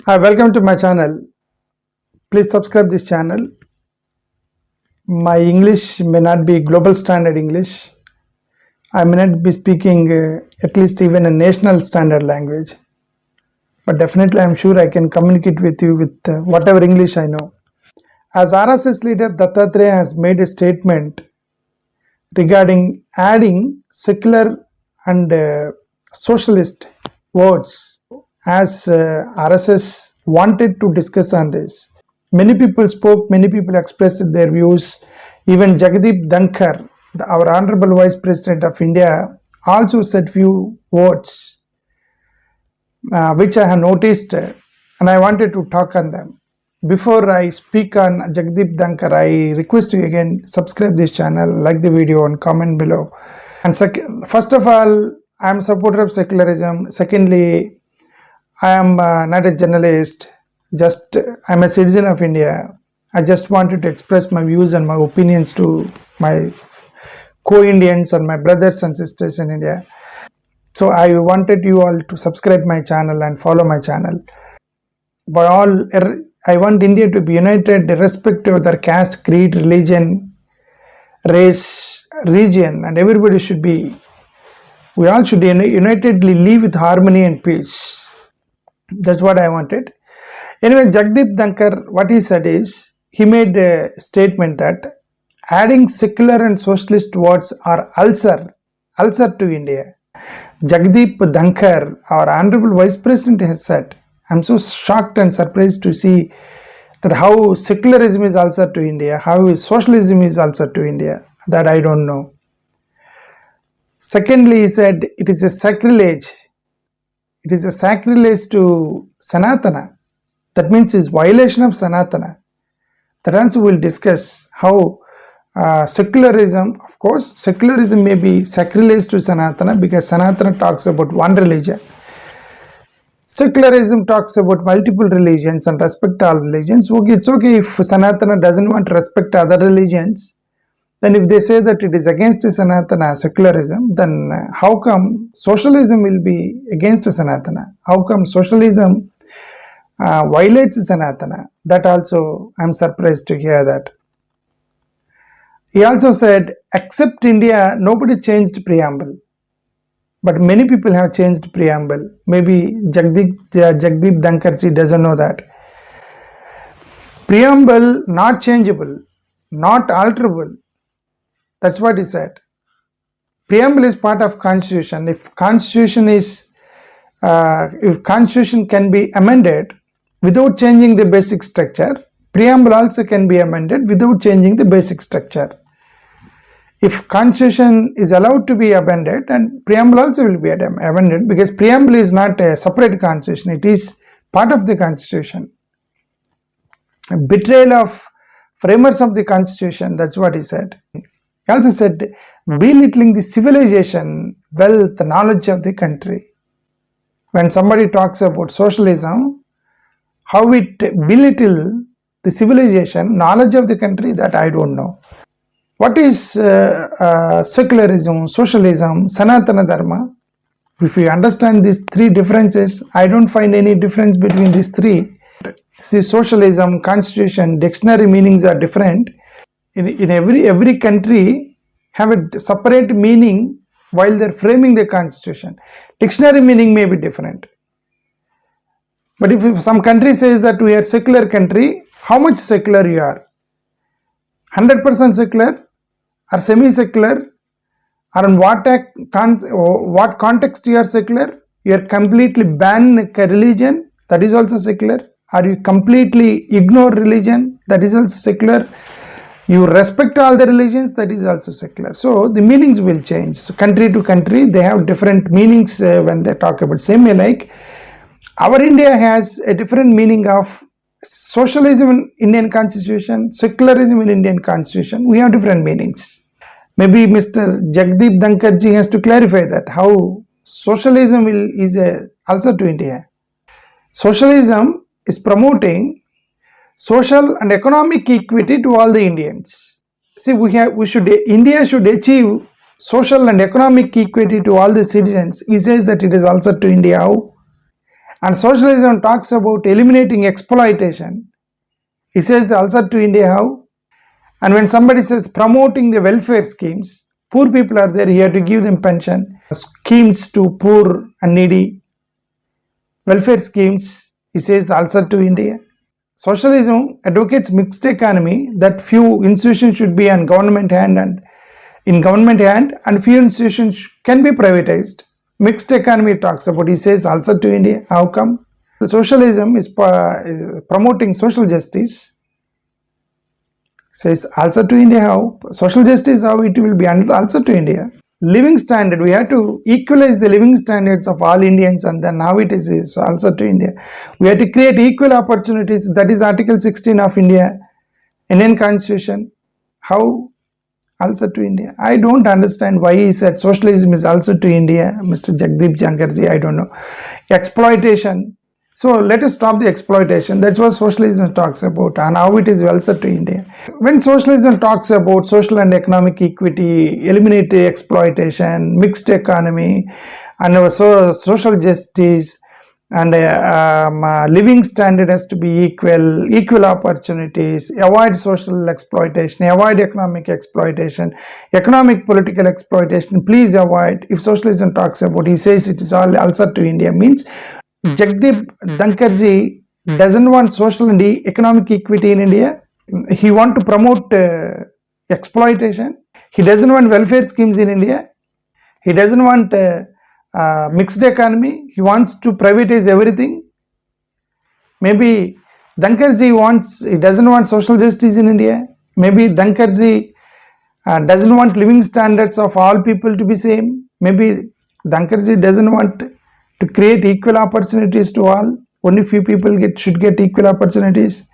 Hi, welcome to my channel. Please subscribe this channel. My English may not be global standard English. I may not be speaking at least even a national standard language. But definitely I am sure I can communicate with you with whatever English I know. As RSS leader Dattatreya has made a statement regarding adding secular and socialist words, as RSS wanted to discuss on this. Many people spoke, many people expressed their views. Even Jagdeep Dhankar, our Honorable Vice President of India, also said few words which I have noticed and I wanted to talk on them. Before I speak on Jagdeep Dhankar, I request you again subscribe this channel, like the video and comment below. And first of all, I am a supporter of secularism. Secondly, I am not a journalist. Just I'm a citizen of India. I just wanted to express my views and my opinions to my co-Indians and my brothers and sisters in India. So I wanted you all to subscribe my channel and follow my channel. By all, I want India to be united irrespective of their caste, creed, religion, race, region, and everybody should be, we all should unitedly live with harmony and peace. That's what I wanted. Anyway, Jagdeep Dhankar, what he said is, he made a statement that adding secular and socialist words are ulcer to India. Jagdeep Dhankar, our Honorable Vice President, has said, I'm so shocked and surprised to see that how secularism is ulcer to India, how socialism is ulcer to India, that I don't know. Secondly, he said, it is a sacrilege. It is a sacrilege to Sanatana. That means it's violation of Sanatana. That also we'll discuss how secularism, of course, secularism may be sacrilege to Sanatana because Sanatana talks about one religion. Secularism talks about multiple religions and respect all religions. Okay, it's okay if Sanatana doesn't want to respect other religions. Then if they say that it is against Sanatana, secularism, then how come socialism will be against Sanatana? How come socialism violates Sanatana? That also I am surprised to hear that. He also said, except India, nobody changed preamble. But many people have changed preamble. Maybe Jagdeep Dhankarji doesn't know that. Preamble not changeable, not alterable. That's what he said. Preamble is part of Constitution. If Constitution can be amended without changing the basic structure, preamble also can be amended without changing the basic structure. If Constitution is allowed to be amended, and preamble also will be amended, because preamble is not a separate Constitution, it is part of the Constitution. Betrayal of framers of the Constitution, that's what he said. He also said, belittling the civilization, wealth, knowledge of the country. When somebody talks about socialism, how it belittle the civilization, knowledge of the country, that I don't know. What is secularism, socialism, Sanatana Dharma? If you understand these three differences, I don't find any difference between these three. See, socialism, constitution, dictionary meanings are different. In every country have a separate meaning while they're framing the constitution. Dictionary meaning may be different. But if some country says that we are secular country, how much secular you are? 100% secular or semi-secular? Or in what context you are secular? You are completely ban religion, that is also secular. Or you completely ignore religion, that is also secular. You respect all the religions, that is also secular. So the meanings will change. So country to country, they have different meanings when they talk about. Same way like our India has a different meaning of socialism in Indian Constitution, secularism in Indian Constitution. We have different meanings. Maybe Mr. Jagdeep Dhankarji has to clarify that, how socialism is also to India. Socialism is promoting social and economic equity to all the Indians. See, India should achieve social and economic equity to all the citizens. He says that it is also to India. How? And socialism talks about eliminating exploitation. He says the answer to India how? And when somebody says promoting the welfare schemes, poor people are there, he had to give them pension, schemes to poor and needy, welfare schemes, he says the answer to India. Socialism advocates mixed economy, that few institutions should be on government hand and in government hand and few institutions can be privatized. Mixed economy talks about, he says answer to India. How come? Socialism is promoting social justice. Says answer to India how? Social justice how it will be answer to India. Living standard, we have to equalize the living standards of all Indians, and then how it is answer to India. We have to create equal opportunities, that is Article 16 of Indian Constitution. How? Also to India. I don't understand why he said socialism is also to India, Mr. Jagdeep Jankarji, I don't know. Exploitation. So let us stop the exploitation. That's what socialism talks about and how it is also to India. When socialism talks about social and economic equity, eliminate exploitation, mixed economy, and social justice, and living standard has to be equal opportunities, avoid social exploitation, avoid economic exploitation, economic political exploitation, please avoid. If socialism talks about, he says it is all also to India, means Jagdeep Dhankarji doesn't want social and economic equity in India. He wants to promote exploitation. He doesn't want welfare schemes in India. He doesn't want mixed economy. He wants to privatize everything. Maybe Dhankarji he doesn't want social justice in India. Maybe Dhankarji doesn't want living standards of all people to be same. Maybe Dhankarji doesn't want to create equal opportunities to all. Only few people should get equal opportunities.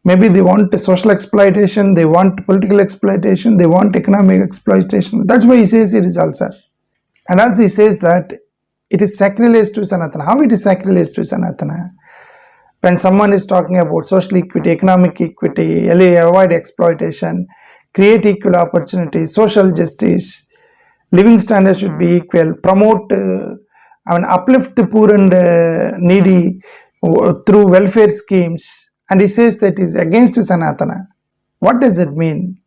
Maybe they want social exploitation, they want political exploitation, they want economic exploitation. That's why he says it is also. And also he says that it is sacrilege to Sanatana. How it is sacrilege to Sanatana? When someone is talking about social equity, economic equity, avoid exploitation, create equal opportunities, social justice, living standards should be equal, promote, uplift the poor and needy through welfare schemes, and he says that is against Sanatana. What does it mean?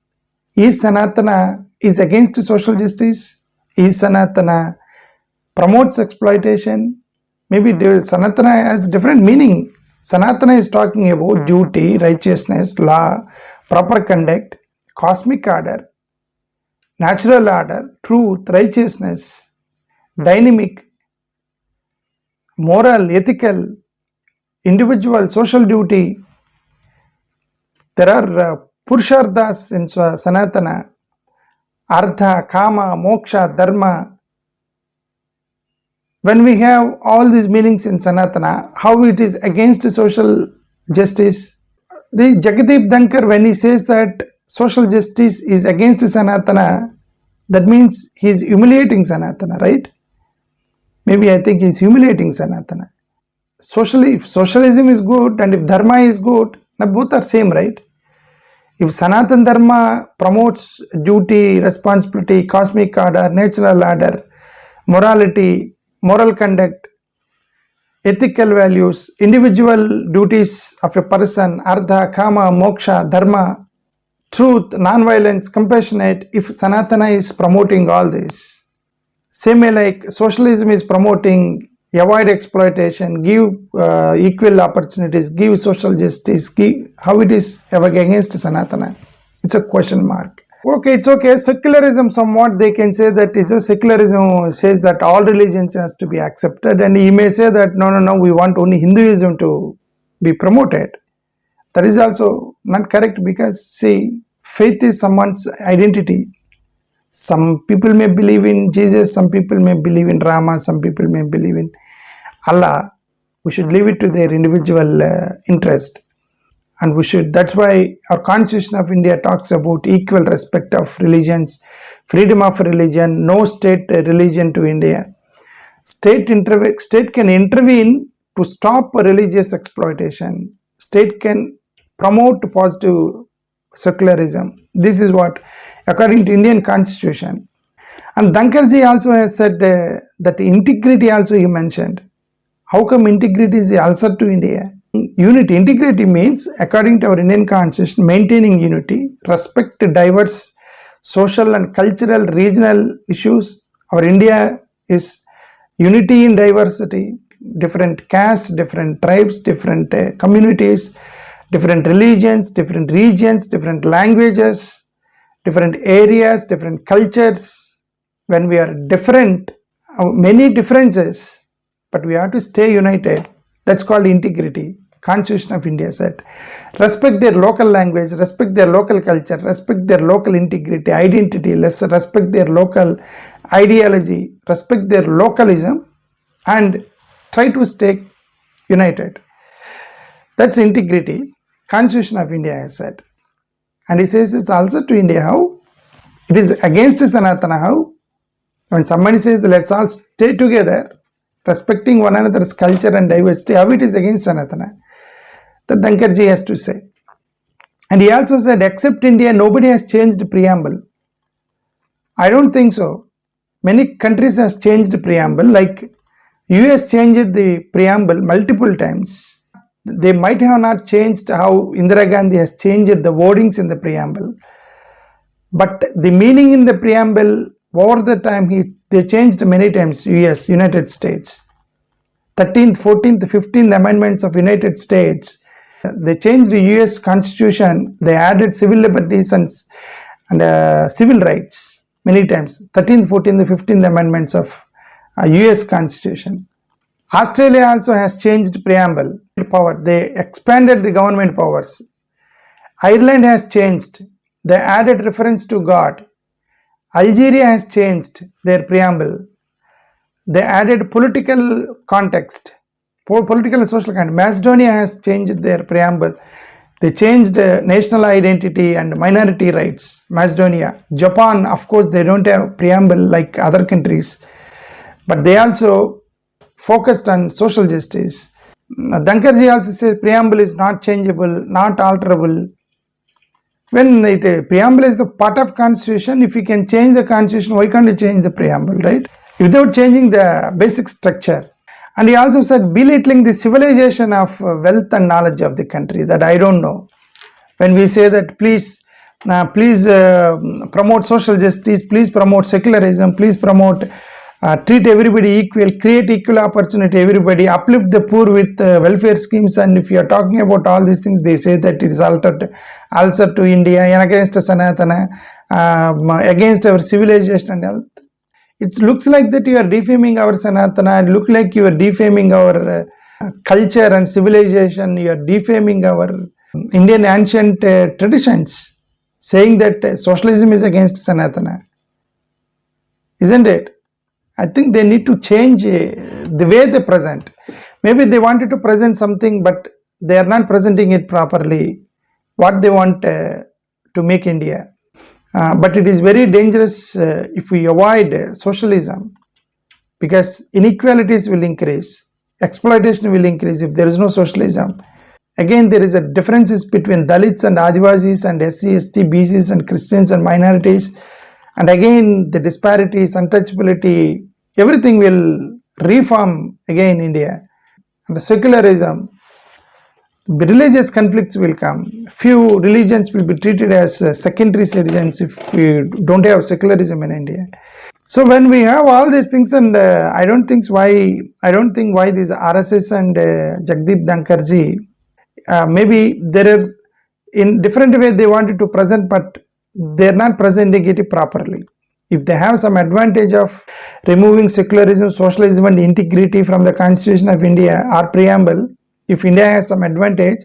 Is Sanatana is against social justice? Is Sanatana promotes exploitation? Maybe Sanatana has different meaning. Sanatana is talking about duty, righteousness, law, proper conduct, cosmic order, natural order, truth, righteousness, dynamic, moral, ethical, individual, social duty. There are Purusharthas in Sanatana, Artha, Kama, Moksha, Dharma. When we have all these meanings in Sanatana, how it is against social justice? The Jagdeep Dhankar, when he says that social justice is against Sanatana, that means he is humiliating Sanatana, right? Maybe I think he is humiliating Sanatana. If socialism is good and if Dharma is good, now both are same, right? If Sanatan Dharma promotes duty, responsibility, cosmic order, natural order, morality, moral conduct, ethical values, individual duties of a person, Artha, Kama, Moksha, Dharma, truth, non-violence, compassionate, if Sanatana is promoting all this, same like socialism is promoting avoid exploitation, give equal opportunities, give social justice, how it is against Sanatana? It's a question mark. Okay, it's okay. Secularism, somewhat they can say that secularism says that all religions has to be accepted, and he may say that no, we want only Hinduism to be promoted. That is also not correct, because see, faith is someone's identity. Some people may believe in Jesus, some people may believe in Rama, some people may believe in Allah. We should leave it to their individual interest. And that's why our Constitution of India talks about equal respect of religions, freedom of religion, no state religion to India. State can intervene to stop religious exploitation. State can promote positive secularism. This is what, according to Indian Constitution. And Dhankarji also has said that integrity also he mentioned. How come integrity is the ulcer to India? Unity, integrity means, according to our Indian constitution, maintaining unity, respect to diverse social and cultural regional issues. Our India is unity in diversity, different castes, different tribes, different communities, different religions, different regions, different languages, different areas, different cultures. When we are different, many differences, but we have to stay united. That's called integrity. Constitution of India said, respect their local language, respect their local culture, respect their local integrity, identity, respect their local ideology, respect their localism, and try to stay united. That's integrity. Constitution of India has said. And he says it's also to India. How? It is against Sanatana. How? When somebody says let's all stay together, respecting one another's culture and diversity, how it is against Sanatana? That Dhankar ji has to say. And he also said, except India, nobody has changed the preamble. I don't think so. Many countries has changed the preamble, like US changed the preamble multiple times. They might have not changed how Indira Gandhi has changed the wordings in the preamble. But the meaning in the preamble, over the time, they changed many times, US, United States. 13th, 14th, 15th amendments of United States, they changed the US Constitution, they added civil liberties and civil rights many times. 13th, 14th, 15th amendments of US Constitution. Australia also has changed preamble power. They expanded the government powers. Ireland has changed. They added reference to God. Algeria has changed their preamble. They added political context, political and social context. Macedonia has changed their preamble. They changed national identity and minority rights. Macedonia. Japan, of course, they don't have preamble like other countries, but they also focused on social justice. Dhankar ji also says preamble is not changeable, not alterable. When preamble is the part of constitution, if you can change the constitution, why can't you change the preamble, right? Without changing the basic structure. And he also said belittling the civilization of wealth and knowledge of the country, that I don't know. When we say that please promote social justice, please promote secularism, please promote treat everybody equal, create equal opportunity everybody, uplift the poor with welfare schemes, and if you are talking about all these things, they say that it is also to India and against Sanatana, against our civilization and health. It looks like that you are defaming our Sanatana, it looks like you are defaming our culture and civilization, you are defaming our Indian ancient traditions, saying that socialism is against Sanatana. Isn't it? I think they need to change the way they present. Maybe they wanted to present something, but they are not presenting it properly, what they want to make India. But it is very dangerous if we avoid socialism, because inequalities will increase, exploitation will increase if there is no socialism. Again, there is a differences between Dalits and Adivasis and SC, ST, BCs and Christians and minorities. And again, the disparities, untouchability, everything will reform again India. And the secularism, the religious conflicts will come. Few religions will be treated as secondary citizens if we don't have secularism in India. So when we have all these things, and I don't think why these RSS and Jagdeep Dhankar ji, maybe there are in different way they wanted to present, but they are not presenting it properly. If they have some advantage of removing secularism, socialism and integrity from the Constitution of India or preamble, if India has some advantage,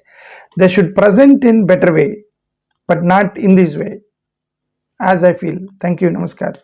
they should present in better way, but not in this way, as I feel. Thank you. Namaskar.